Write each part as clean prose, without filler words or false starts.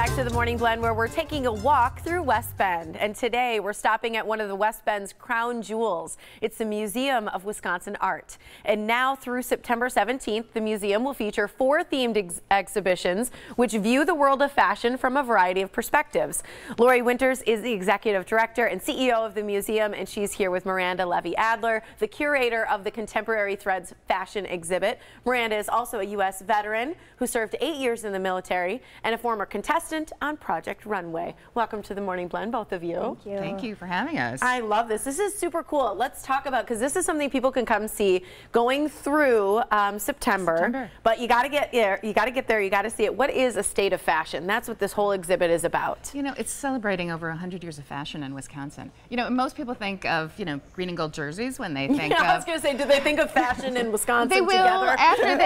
back to the Morning Blend, where we're taking a walk through West Bend. And today we're stopping at one of the West Bend's crown jewels. It's the Museum of Wisconsin Art. And now through September 17th, the museum will feature 4 themed exhibitions which view the world of fashion from a variety of perspectives. Laurie Winters is the executive director and CEO of the museum, and she's here with Miranda Levy-Adler, the curator of the Contemporary Threads fashion exhibit. Miranda is also a U.S. veteran who served 8 years in the military and a former contestant on Project Runway. Welcome to the Morning Blend, both of you. Thank you. Thank you for having us. I love this. This is super cool. Let's talk about, because this is something people can come see going through September. But you got to get there. You got to get there. You got to see it. What is a state of fashion? That's what this whole exhibit is about. You know, it's celebrating over 100 years of fashion in Wisconsin. You know, most people think of, you know, green and gold jerseys when they think of... I was going to say, do they think of fashion in Wisconsin they will together? After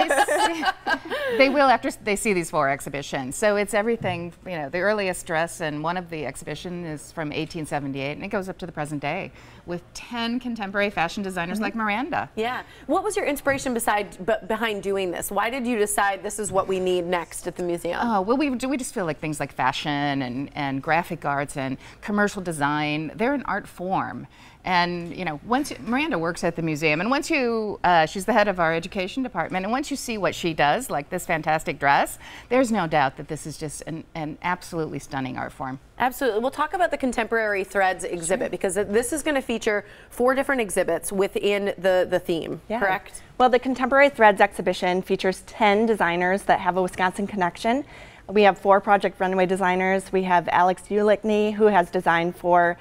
they see these 4 exhibitions. So it's everything, you know, the earliest dress in one of the exhibition is from 1878, and it goes up to the present day with 10 contemporary fashion designers like Miranda. Yeah. What was your inspiration behind doing this? Why did you decide this is what we need next at the museum? Oh, well, we just feel like things like fashion and graphic arts and commercial design, they're an art form. And, you know, Miranda works at the museum, and once you, she's the head of our education department, and once you see what she does, like this fantastic dress, there's no doubt that this is just an absolutely stunning art form. Absolutely. We'll talk about the Contemporary Threads exhibit, because this is going to feature 4 different exhibits within the theme, correct? Well, the Contemporary Threads exhibition features 10 designers that have a Wisconsin connection. We have 4 Project Runway designers. We have Alex Ulickney, who has designed for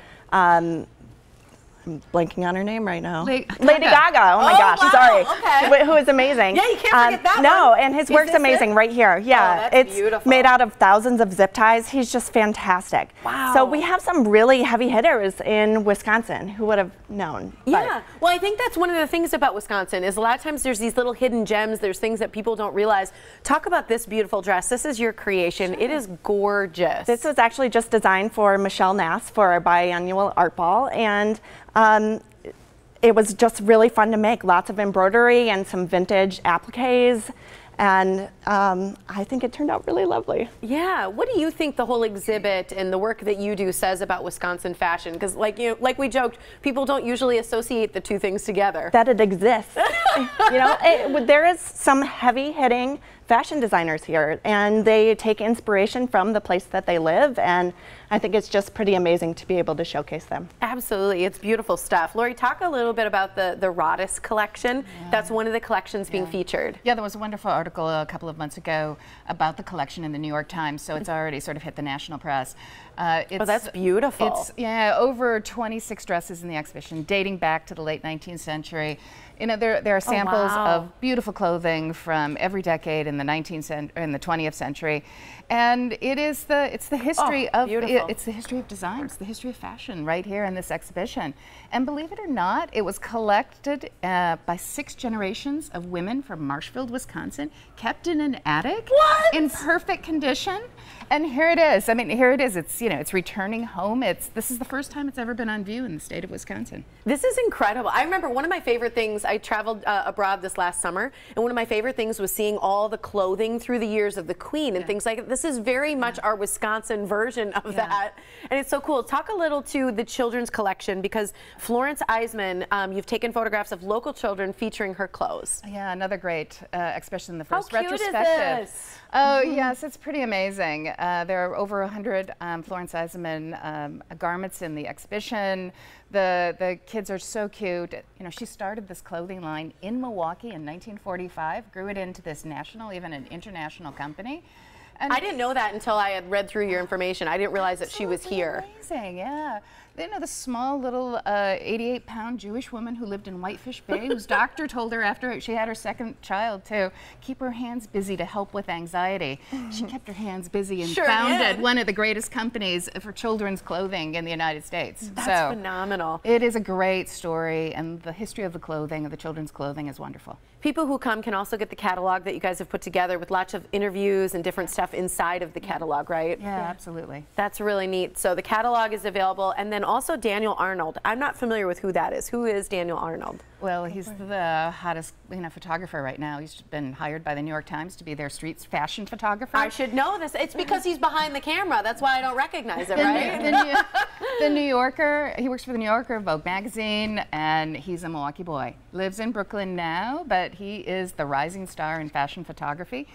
I'm blanking on her name right now. Lady Gaga. Oh my gosh, wow. sorry. Okay. Who is amazing. Yeah, you can't forget that No, one. and his work's amazing right here. Yeah, that's it's beautiful. made out of thousands of zip ties. He's just fantastic. Wow. So we have some really heavy hitters in Wisconsin. Who would have known? Yeah, well, I think that's one of the things about Wisconsin is a lot of times there's these little hidden gems. There's things that people don't realize. Talk about this beautiful dress. This is your creation. It is gorgeous. This was actually just designed for Michelle Nass for our biannual art ball, and it was just really fun to make. Lots of embroidery and some vintage appliques, and I think it turned out really lovely. Yeah, what do you think the whole exhibit and the work that you do says about Wisconsin fashion? Because like we joked, people don't usually associate the 2 things together. That it exists. You know, there is some heavy hitting fashion designers here, and they take inspiration from the place that they live, and I think it's just pretty amazing to be able to showcase them. Absolutely, it's beautiful stuff. Laurie, talk a little bit about the Raddest Collection. Yeah. That's one of the collections being featured. Yeah, there was a wonderful article a couple of months ago about the collection in the New York Times, so it's already sort of hit the national press. Oh, that's beautiful. It's, over 26 dresses in the exhibition, dating back to the late 19th century. You know, there are samples of beautiful clothing from every decade in the 20th century, and it's the history of it's the history of design, it's the history of fashion right here in this exhibition. And believe it or not, it was collected by 6 generations of women from Marshfield, Wisconsin, kept in an attic in perfect condition. And here it is. I mean, here it is. It's, you know, it's returning home. This is the first time it's ever been on view in the state of Wisconsin. This is incredible. I remember one of my favorite things. I traveled abroad this last summer, and one of my favorite things was seeing all the clothing through the years of the Queen and things like that. This is very much our Wisconsin version of that, and it's so cool. Talk a little to the children's collection, because Florence Eisman, you've taken photographs of local children featuring her clothes. Yeah, another great exhibition in the first How cute retrospective. Is this? Oh yes, it's pretty amazing. There are over 100 Florence Eisman garments in the exhibition. The kids are so cute. You know, she started this clothing line in Milwaukee in 1945, grew it into this national, even an international company. And I didn't know that until I had read through your information. I didn't realize that she was here. Amazing, yeah. You know, the small little 88-pound Jewish woman who lived in Whitefish Bay, whose doctor told her after she had her 2nd child to keep her hands busy to help with anxiety. She kept her hands busy and founded one of the greatest companies for children's clothing in the United States. That's phenomenal. It is a great story, and the history of the clothing, of the children's clothing, is wonderful. People who come can also get the catalog that you guys have put together with lots of interviews and different stuff inside of the catalog, right? Yeah, absolutely. That's really neat. So the catalog is available, and then also Daniel Arnold. I'm not familiar with who that is. Who is Daniel Arnold? Well, he's the hottest photographer right now. He's been hired by the New York Times to be their street fashion photographer. I should know this. It's because he's behind the camera. That's why I don't recognize it, right? The New Yorker, he works for the New Yorker, Vogue magazine, and he's a Milwaukee boy. Lives in Brooklyn now, but he is the rising star in fashion photography.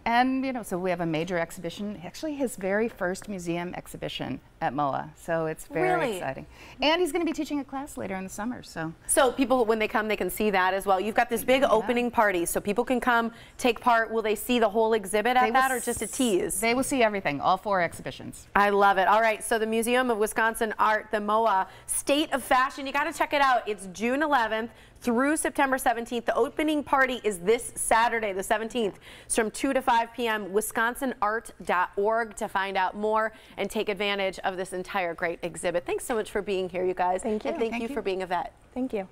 And, so we have a major exhibition, actually his very first museum exhibition at MOA. So it's very exciting. And he's going to be teaching a class later in the summer. So people, when they come, they can see that as well. You've got this big opening party, so people can come take part. Will they see the whole exhibit at that, or just a tease? They will see everything, all 4 exhibitions. I love it. All right, so the Museum of Wisconsin Art, the MOA State of Fashion, you got to check it out. It's June 11th. Through September 17th. The opening party is this Saturday, the 17th. It's from 2 to 5 p.m. wisconsinart.org to find out more and take advantage of this entire great exhibit. Thanks so much for being here, you guys. Thank you. And thank you for being a vet. Thank you.